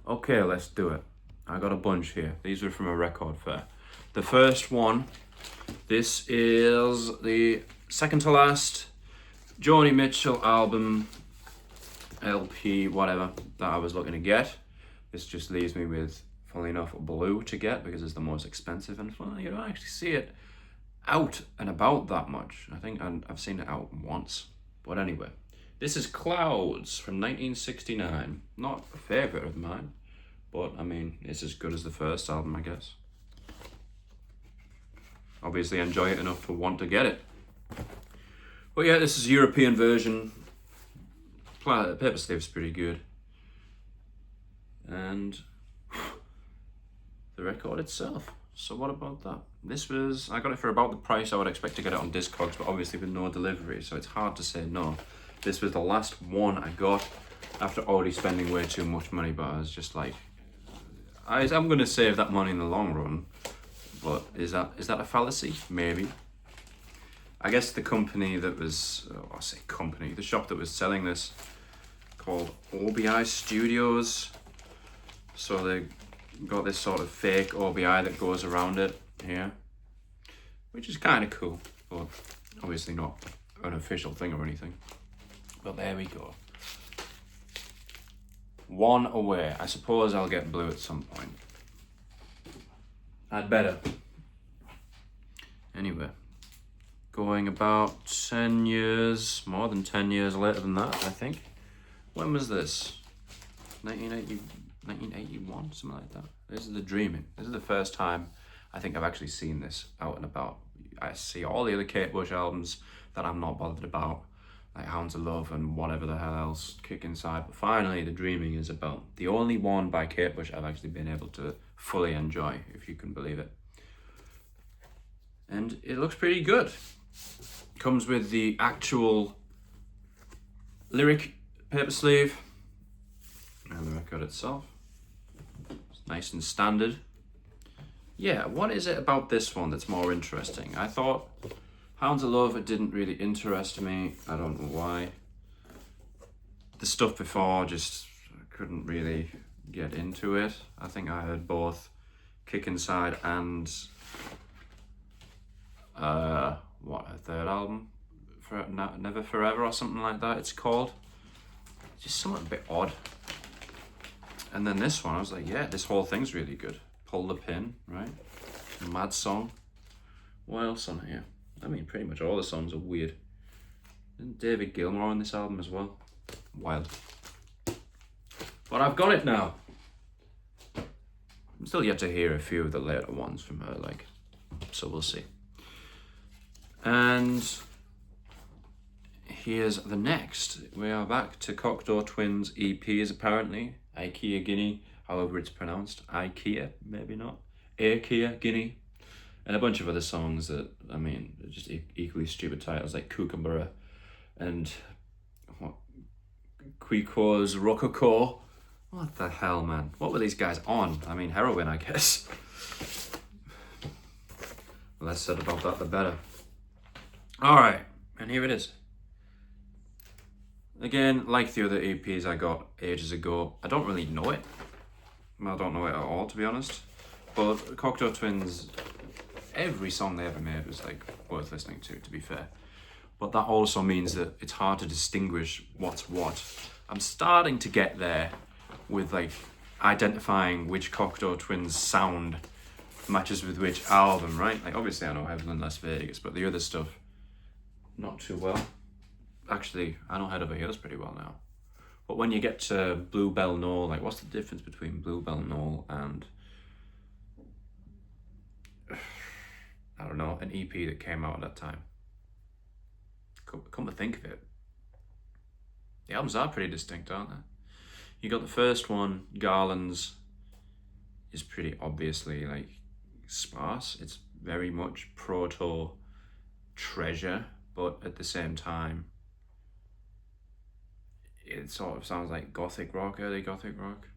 Okay, let's do it. I got a bunch here. These are from a record fair. The first one, this is the second to last Joni Mitchell album, LP, whatever, that I was looking to get. This just leaves me with, funnily enough, blue to get because it's the most expensive, and well, you don't actually see it out and about that much. I think I've seen it out once. But anyway, this is Clouds from 1969. Not a favourite of mine, but I mean, it's as good as the first album, I guess. Obviously enjoy it enough to want to get it. But yeah, this is a European version. Paper sleeve's pretty good. And the record itself. So what about that? I got it for about the price I would expect to get it on Discogs, but obviously with no delivery, so it's hard to say no. This was the last one I got after already spending way too much money, but I was just like, I'm gonna save that money in the long run, but is that a fallacy? Maybe. I guess the company that was, the shop that was selling this, called OBI Studios. So they got this sort of fake OBI that goes around it here, which is kind of cool, but obviously not an official thing or anything. But there we go. One away. I suppose I'll get blue at some point. I'd better. Anyway, going about 10 years, more than 10 years later than that, I think. When was this? 1981, something like that. This is The Dreaming. This is the first time I think I've actually seen this out and about. I see all the other Kate Bush albums that I'm not bothered about, like Hounds of Love and whatever the hell else kick inside. But finally, The Dreaming is about the only one by Kate Bush I've actually been able to fully enjoy, if you can believe it. And it looks pretty good. Comes with the actual lyric paper sleeve and the record itself. It's nice and standard. Yeah, what is it about this one that's more interesting? I thought Hounds of Love, it didn't really interest me. I don't know why. The stuff before, just couldn't really get into it. I think I heard both Kick Inside and a third album, Never Forever or something like that it's called. Just something a bit odd. And then this one, I was like, yeah, this whole thing's really good. Pull the Pin, right? Mad Song. What else on here? I mean, pretty much all the songs are weird. Isn't David Gilmour on this album as well? Wild. But I've got it now. I'm still yet to hear a few of the later ones from her, so we'll see. And here's the next. We are back to Cocteau Twins EPs, apparently. IKEA Guinea, however it's pronounced. IKEA, maybe not. IKEA Guinea. And a bunch of other songs that, I mean, are just equally stupid titles, like Kookaburra and Quico's Rococo. What the hell, man? What were these guys on? I mean, heroin, I guess. The less said about that, the better. Alright, and here it is. Again, like the other EPs I got ages ago, I don't really know it. I don't know it at all, to be honest. But Cocteau Twins, every song they ever made was worth listening to be fair. But that also means that it's hard to distinguish what's what. I'm starting to get there with identifying which Cocteau Twins sound matches with which album, right? Obviously I know Heaven and Las Vegas, but the other stuff, not too well. Actually, I know Head Over Heels pretty well now. But when you get to Bluebell Knoll, what's the difference between Bluebell Knoll and, I don't know, an EP that came out at that time? Come to think of it, the albums are pretty distinct, aren't they? You got the first one, Garland's, is pretty obviously sparse. It's very much proto Treasure, but at the same time, it sort of sounds like gothic rock, early gothic rock.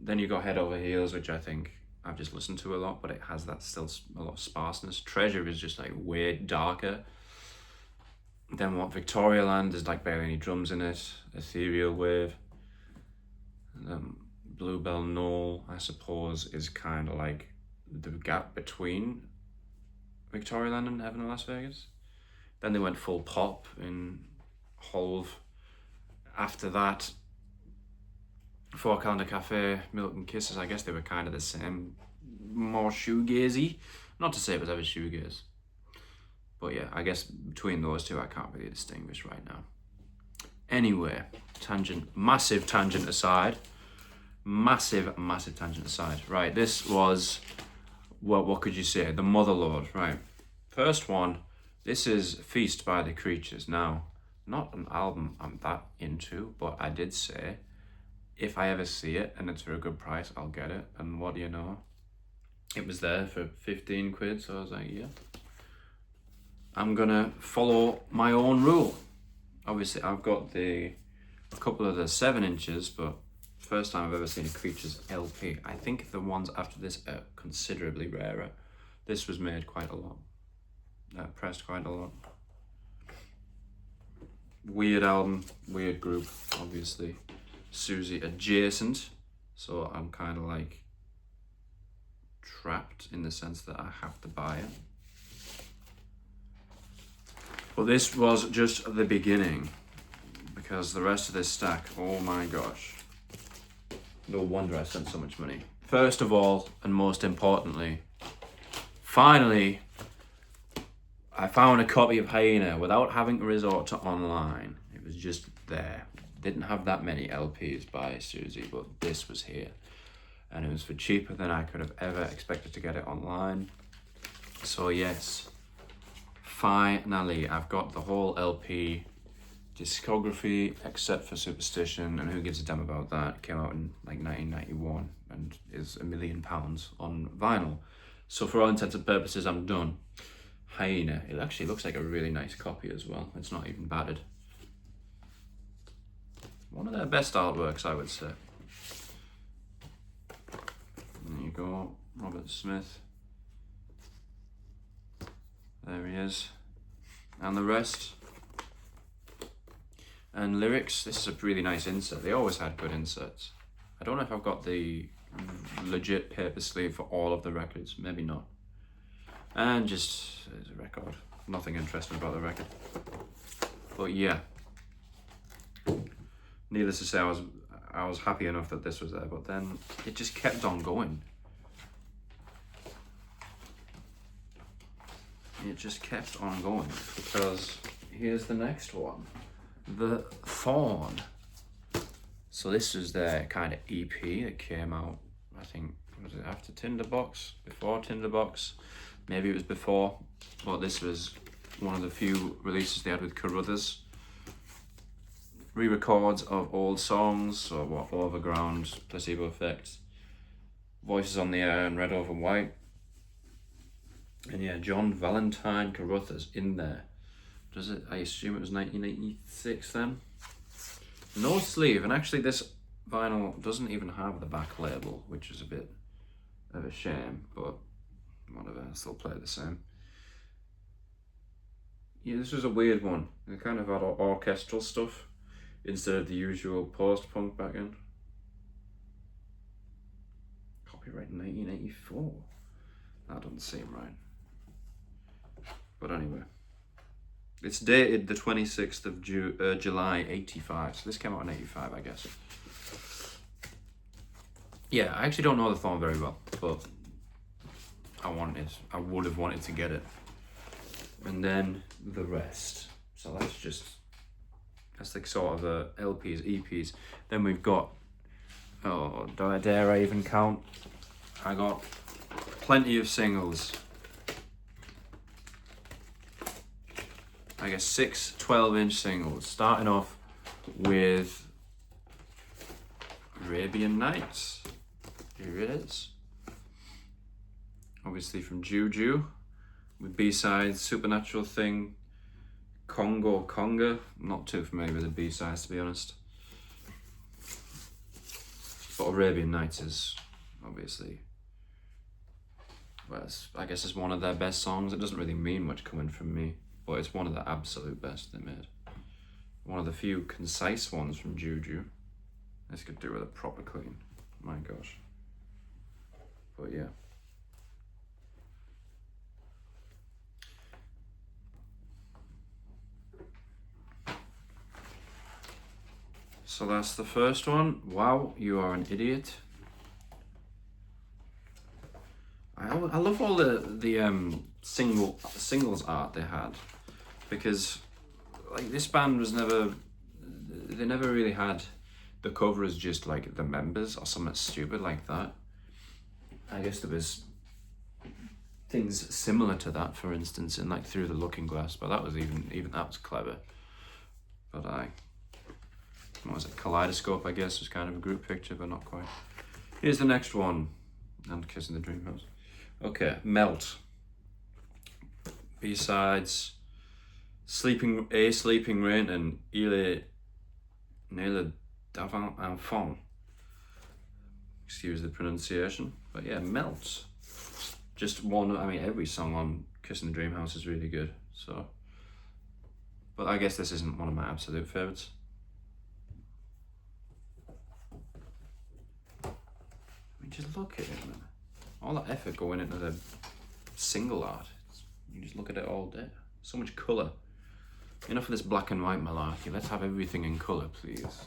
Then you got Head Over Heels, which I think I've just listened to a lot, but it has that still a lot of sparseness. Treasure is just way darker. Then what, Victorialand, there's barely any drums in it. Ethereal Wave. Bluebell Knoll, I suppose, is kind of like the gap between Victorialand and Heaven in Las Vegas. Then they went full pop in Holv. After that, Four Calendar Cafe, Milton Kisses, I guess they were kind of the same, more shoegazy. Not to say it was ever shoegaze, but yeah, I guess between those two I can't really distinguish right now. Anyway, massive tangent aside. Massive tangent aside. Right, this was, what could you say? The Motherlode, right. First one, this is Feast by the Creatures. Now, not an album I'm that into, but I did say, if I ever see it and it's for a good price, I'll get it. And what do you know? It was there for 15 quid, so I was like, yeah. I'm gonna follow my own rule. Obviously, I've got a couple of the 7 inches, but first time I've ever seen a Creatures LP. I think the ones after this are considerably rarer. This was made quite a lot. Pressed quite a lot. Weird album, weird group, obviously. Susie adjacent, so I'm kind of like trapped in the sense that I have to buy it. But this was just the beginning, because the rest of this stack, oh my gosh. No wonder I spent so much money. First of all, and most importantly, finally, I found a copy of Hyena without having to resort to online. It was just there. Didn't have that many LPs by Susie, but this was here. And it was for cheaper than I could have ever expected to get it online. So yes, finally, I've got the whole LP discography except for Superstition, and who gives a damn about that? It came out in like 1991 and is £1 million on vinyl. So for all intents and purposes, I'm done. Hyena, it actually looks like a really nice copy as well. It's not even battered. One of their best artworks, I would say. There you go, Robert Smith. There he is. And the rest. And lyrics, this is a really nice insert. They always had good inserts. I don't know if I've got the legit paper sleeve for all of the records, maybe not. And just, there's a record. Nothing interesting about the record. But yeah. Needless to say, I was happy enough that this was there, but then it just kept on going. It just kept on going, because here's the next one. The Fawn. So this was their kind of EP that came out, I think, was it after Tinderbox? Before Tinderbox? Maybe it was before, but this was one of the few releases they had with Carruthers. Re-records of old songs, so what, Overground, Placebo Effect, Voices on the Air and Red Over White. And yeah, John Valentine Carruthers in there. Does it? I assume it was 1986 then. No sleeve, and actually this vinyl doesn't even have the back label, which is a bit of a shame, but whatever, I'll still play it the same. Yeah, this was a weird one. It kind of had orchestral stuff instead of the usual post-punk back end. Copyright 1984. That doesn't seem right. But anyway. It's dated the 26th of July 85, so this came out in 85, I guess. Yeah, I actually don't know the Thorn very well, but I would have wanted to get it. And then the rest. So that's like sort of LPs, EPs. Then we've got, dare I even count? I got plenty of singles. I guess 6 12-inch singles, starting off with Arabian Nights. Here it is. Obviously from Juju, with B-sides, Supernatural Thing, Congo Conga. I'm not too familiar with the B-sides, to be honest. But Arabian Nights is obviously, well, I guess it's one of their best songs. It doesn't really mean much coming from me, but it's one of the absolute best they made. One of the few concise ones from Juju. This could do with a proper clean. My gosh. But yeah. So that's the first one. Wow, you are an idiot. I love all the singles art they had, because like this band was never, they never really had the cover as just like the members or something stupid like that. I guess there was things similar to that, for instance, in like Through the Looking Glass, but that was even that was clever. But what was it, Kaleidoscope, I guess, was kind of a group picture, but not quite. Here's the next one, and Kiss in the Dream House. Okay, Melt. B-sides, Sleeping Rain and Il est d'avant enfant. Excuse the pronunciation, but yeah, Melt. Just one, I mean, every song on Kiss in the Dream House is really good, so. But I guess this isn't one of my absolute favourites. I mean, just look at it, man. All that effort going into the single art. You just look at it all day. So much colour. Enough of this black and white malarkey. Let's have everything in colour, please.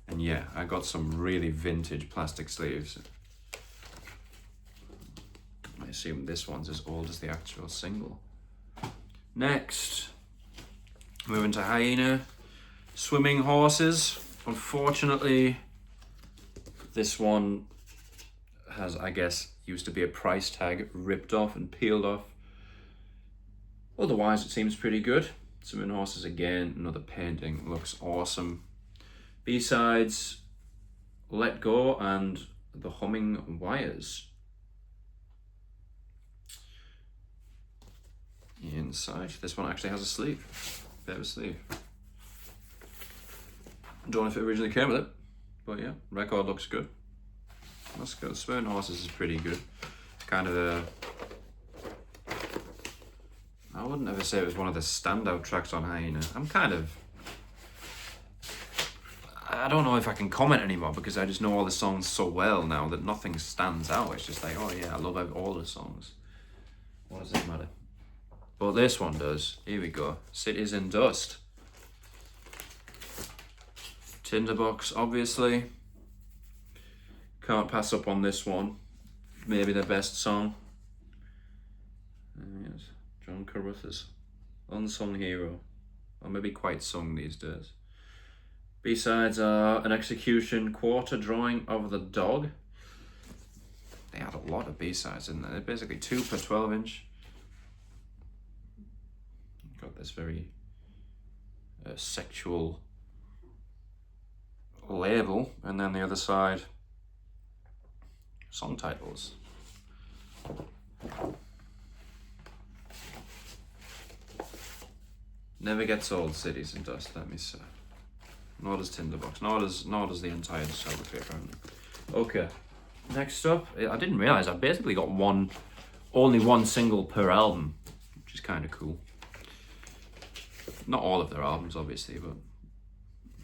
And yeah, I got some really vintage plastic sleeves. I assume this one's as old as the actual single. Next, moving to Hyena. Swimming Horses. Unfortunately, this one has, I guess, used to be a price tag ripped off and peeled off. Otherwise, it seems pretty good. Swimming Horses again, another painting, looks awesome. B-sides, Let Go and The Humming Wires. Inside, this one actually has a sleeve, bit of a sleeve. Don't know if it originally came with it, but yeah, record looks good. That's good. Swimming Horses is pretty good. Kind of a, I wouldn't ever say it was one of the standout tracks on Hyena. I don't know if I can comment anymore because I just know all the songs so well now that nothing stands out. It's just like, oh yeah, I love all the songs. What does it matter? But this one does. Here we go. Cities in Dust. Tinderbox, obviously. Can't pass up on this one. Maybe their best song. Yes, John Carruthers. Unsung Hero. Or maybe quite sung these days. B-sides are An Execution, Quarter Drawing of the Dog. They had a lot of B-sides in there. They're basically 2 per 12 inch. Got this very sexual label, and then the other side, song titles. Never gets old, Cities in Dust, let me say. Nor does Tinderbox, nor does the entire discography apparently. Okay, next up, I didn't realise I basically got only one single per album, which is kind of cool. Not all of their albums, obviously, but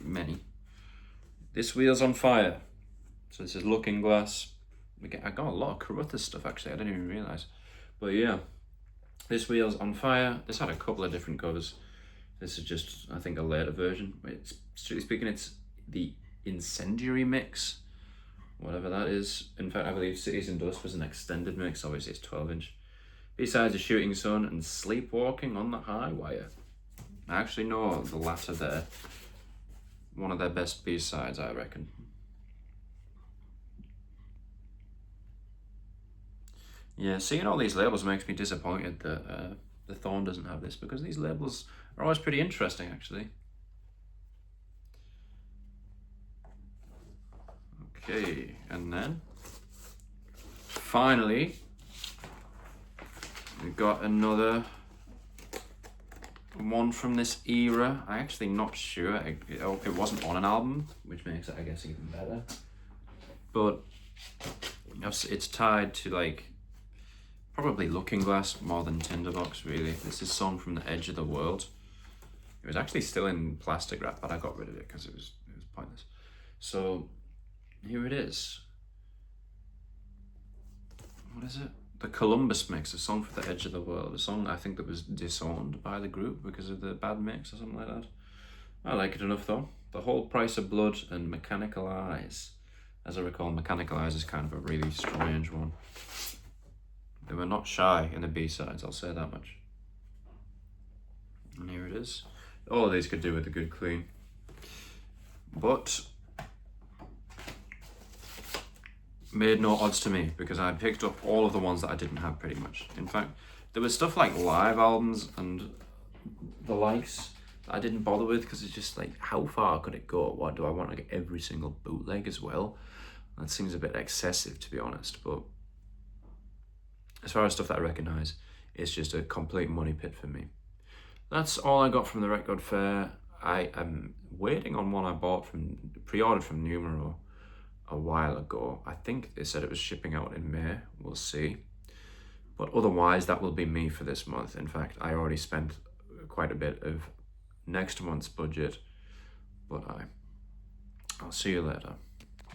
many. This Wheel's on Fire. So this is Looking Glass. I got a lot of Carruthers stuff, actually. I didn't even realise. But yeah, This Wheel's on Fire. This had a couple of different covers. This is just, I think, a later version. It's, strictly speaking, it's the Incendiary mix. Whatever that is. In fact, I believe Cities in Dust was an extended mix. Obviously, it's 12 inch. B-sides are Shooting Sun and Sleepwalking on the High Wire. I actually know the latter there. One of their best B-sides, I reckon. Yeah, seeing all these labels makes me disappointed that the Thorn doesn't have this, because these labels are always pretty interesting, actually. Okay, and then finally we've got another one from this era. I'm actually not sure. It wasn't on an album, which makes it, I guess, even better. But it's tied to, like, probably Looking Glass more than Tinderbox, really. This is Song from the Edge of the World. It was actually still in plastic wrap, but I got rid of it because it was pointless. So here it is. What is it? The Columbus Mix, a song for the edge of the world. A song I think that was disowned by the group because of the bad mix or something like that. I like it enough though. The Whole Price of Blood and Mechanical Eyes. As I recall, Mechanical Eyes is kind of a really strange one. They were not shy in the B-sides, I'll say that much. And here it is. All of these could do with a good clean. But made no odds to me because I picked up all of the ones that I didn't have pretty much. In fact, there was stuff like live albums and the likes that I didn't bother with because it's just like, how far could it go? What do I want to get every single bootleg as well? That seems a bit excessive, to be honest, but as far as stuff that I recognise, it's just a complete money pit for me. That's all I got from the record fair. I am waiting on one I bought pre-ordered from Numero a while ago. I think they said it was shipping out in May. We'll see. But otherwise, that will be me for this month. In fact, I already spent quite a bit of next month's budget, but I'll see you later.